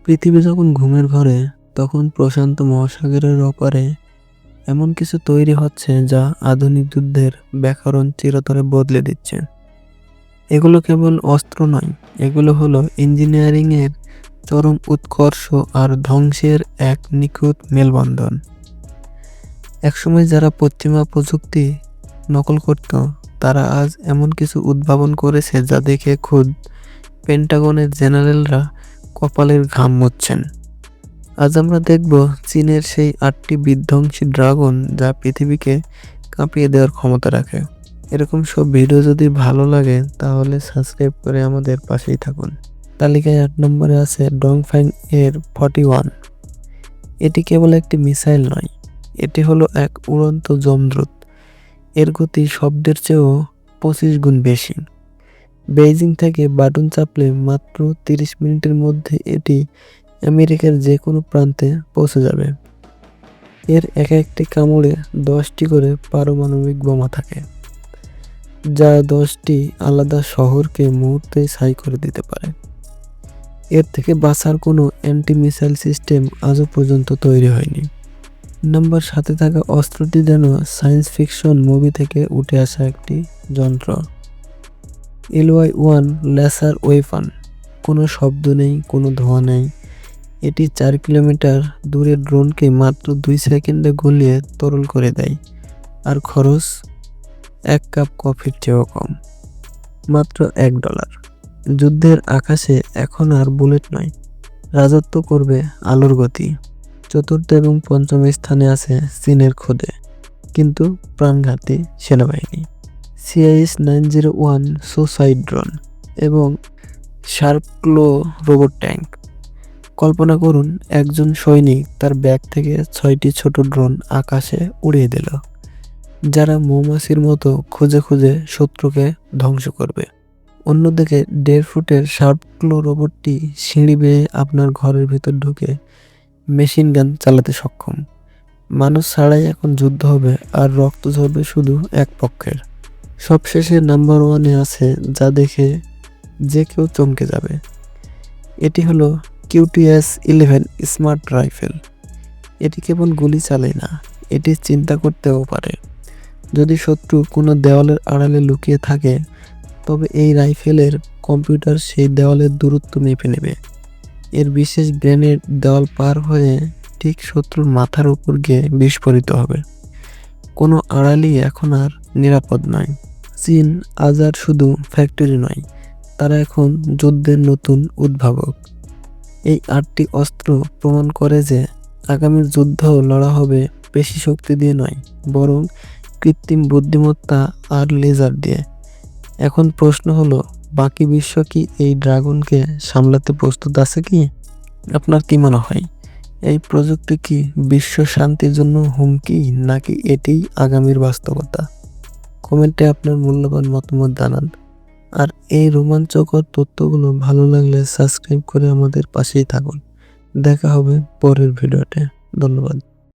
পৃথিবী যখন ঘুমের ঘরে, তখন প্রশান্ত মহাসাগরের ওপারে এমন কিছু তৈরি হচ্ছে যা আধুনিক যুদ্ধের ব্যাকরণ চিরতরে বদলে দিচ্ছে। এগুলো কেবল অস্ত্র নয়, এগুলো হলো ইঞ্জিনিয়ারিং এর চরম উৎকর্ষ আর ধ্বংসের এক নিখুঁত মেলবন্ধন। একসময় যারা পশ্চিমা প্রযুক্তি নকল করত, তারা আজ এমন কিছু উদ্ভাবন করেছে যা দেখে খুদ পেন্টাগনের জেনারেলরা কপালের ঘাম মুছছেন। আজ আমরা দেখব চীনের সেই 8টি বিধ্বংসী ড্রাগন যা পৃথিবীকে কাঁপিয়ে দেওয়ার ক্ষমতা রাখে। এরকম সব ভিডিও যদি ভালো লাগে তাহলে সাবস্ক্রাইব করে আমাদের পাশেই থাকুন। তালিকায় 8 নম্বরে আছে ডংফ্যাং এর 41। এটি কেবল একটি মিসাইল নয়, এটি হলো এক উড়ন্ত যমদূত। এর গতি শব্দের চেয়েও 25 গুণ বেশি। বেইজিং থেকে বাটন চাপলে মাত্র 30 মিনিটের মধ্যে এটি আমেরিকার যে কোনো প্রান্তে পৌঁছে যাবে। এর একটি কামড়ে 10টি করে পারমাণবিক বোমা থাকে, যা 10টি আলাদা শহরকে মুহূর্তেই ছাই করে দিতে পারে। এর থেকে বাঁচার কোনো অ্যান্টি মিসাইল সিস্টেম আজও পর্যন্ত তৈরি হয়নি। নাম্বার 7-এ থাকা অস্ত্রটি যেন সায়েন্স ফিকশন মুভি থেকে উঠে আসা একটি যন্ত্র। LY-1 laser weapon. কোনো শব্দ নেই, কোনো ধোঁয়া নেই। এটি 4 কিলোমিটার দূরের ড্রোনকে মাত্র 2 সেকেন্ডে গলিয়ে তরল করে দেয়, আর খরচ 1 কাপ কফির চেয়েও কম, মাত্র $1। যুদ্ধের আকাশে এখন আর বুলেট নয়, রাজত্ব করবে আলোর গতি। 4র্থ এবং 5ম স্থানে আছে চীনের খোদে কিন্তু প্রাণঘাতী সেনাবাহিনী CIS-901 সুসাইড ড্রোন এবং শার্প ক্লো রোবট ট্যাঙ্ক। কল্পনা করুন, একজন সৈনিক তার ব্যাগ থেকে 6টি ছোট ড্রোন আকাশে উড়িয়ে দিল, যারা মৌমাছির মতো খুঁজে খুঁজে শত্রুকে ধ্বংস করবে। অন্যদিকে 1.5 ফুটের শার্প ক্লো রোবটটি সিঁড়ি বেয়ে আপনার ঘরের ভিতর ঢুকে মেশিন গান চালাতে সক্ষম। মানুষ ছাড়াই এখন যুদ্ধ হবে, আর রক্ত ঝরবে শুধু এক পক্ষের। সবশেষে নাম্বার 1-এ আছে যা দেখে যে কেউ চমকে যাবে। এটি হলো QTS-11 স্মার্ট রাইফেল। এটি কেবল গুলি চালায় না, এটি চিন্তা করতেও পারে। যদি শত্রু কোনো দেওয়ালের আড়ালে লুকিয়ে থাকে, তবে এই রাইফেলের কম্পিউটার সেই দেওয়ালের দূরত্ব মেপে নেবে। এর বিশেষ গ্রেনেড দেওয়াল পার হয়ে ঠিক শত্রুর মাথার উপর গিয়ে বিস্ফোরিত হবে। কোনো আড়ালই এখন আর নিরাপদ নয়। চীন আজ আর শুধু ফ্যাক্টরি নয়, তারা এখন যুদ্ধের নতুন উদ্ভাবক। এই 8টি অস্ত্র প্রমাণ করে যে আগামীর যুদ্ধও লড়া হবে পেশি শক্তি দিয়ে নয়, বরং কৃত্রিম বুদ্ধিমত্তা আর লেজার দিয়ে। এখন প্রশ্ন হলো, বাকি বিশ্ব কি এই ড্রাগনকে সামলাতে প্রস্তুত আছে কি? আপনার কি মনে হয়, এই প্রযুক্তি কি বিশ্ব শান্তির জন্য হুমকি, নাকি এটিই আগামীর বাস্তবতা? কমেন্টে আপনার মূল্যবান মতামত জানান। আর এই রোমাঞ্চকর তথ্যগুলো ভালো লাগলে সাবস্ক্রাইব করে আমাদের পাশেই থাকুন। দেখা হবে পরের ভিডিওতে। ধন্যবাদ।